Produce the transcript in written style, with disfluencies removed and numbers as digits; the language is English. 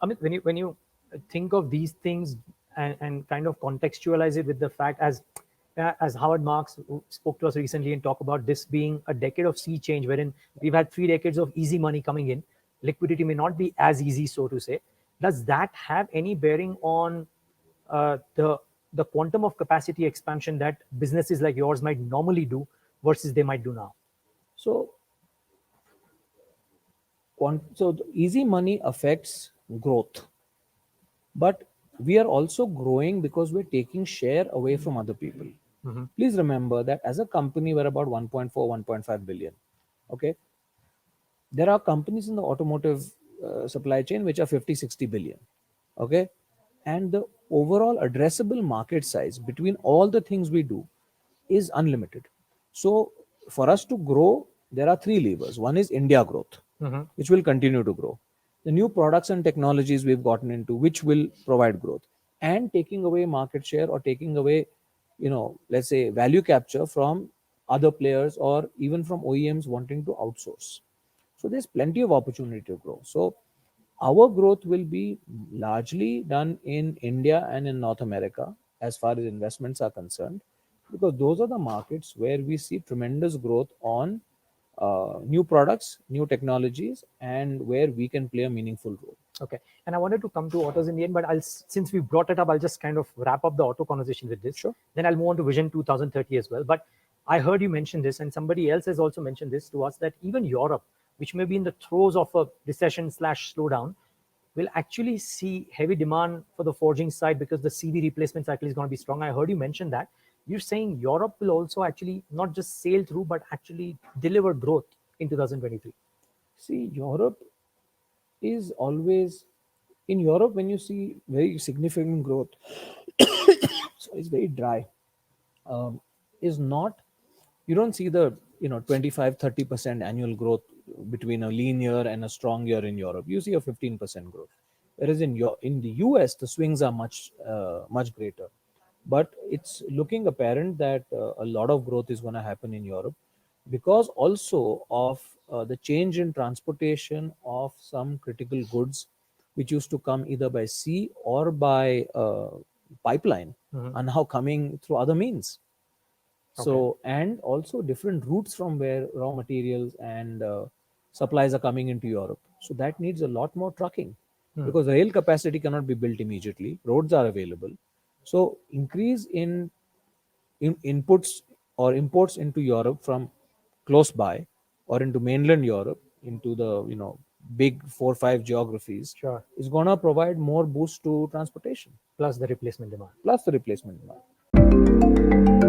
Amit, when you think of these things and kind of contextualize it with the fact as Howard Marks spoke to us recently and talked about this being a decade of sea change, wherein we've had 3 decades of easy money coming in, liquidity may not be as easy, so to say. Does that have any bearing on the quantum of capacity expansion that businesses like yours might normally do versus they might do now? So, so the easy money affects growth, but we are also growing because we're taking share away from other people. Please remember that as a company, we're about 1.4, 1.5 billion. Okay. There are companies in the automotive supply chain which are 50, 60 billion. Okay. And the overall addressable market size between all the things we do is unlimited. So for us to grow, there are three levers. One is India growth, which will continue to grow. The new products and technologies we've gotten into, which will provide growth, and taking away market share or taking away, let's say value capture from other players or even from OEMs wanting to outsource. So there's plenty of opportunity to grow. So our growth will be largely done in India and in North America as far as investments are concerned, because those are the markets where we see tremendous growth on new products, new technologies, and where we can play a meaningful role. Okay. And I wanted to come to autos in the end, but since we brought it up, I'll just kind of wrap up the auto conversation with this. Sure. Then I'll move on to Vision 2030 as well. But I heard you mention this, and somebody else has also mentioned this to us, that even Europe, which may be in the throes of a recession / slowdown, will actually see heavy demand for the forging side because the CV replacement cycle is going to be strong. I heard you mention that. You're saying Europe will also actually not just sail through, but actually deliver growth in 2023. See, Europe is always, in Europe, when you see very significant growth, so it's very dry, is not, you don't see the 25-30% annual growth between a lean year and a strong year in Europe. You see a 15% growth, whereas in the US the swings are much greater. But it's looking apparent that a lot of growth is going to happen in Europe because also of the change in transportation of some critical goods which used to come either by sea or by pipeline are now coming through other means. So, and also different routes from where raw materials and supplies are coming into Europe. So that needs a lot more trucking because rail capacity cannot be built immediately. Roads are available. So increase in inputs or imports into Europe from close by or into mainland Europe, into the big 4-5 geographies, Sure. is going to provide more boost to transportation. Plus the replacement demand. Plus the replacement demand.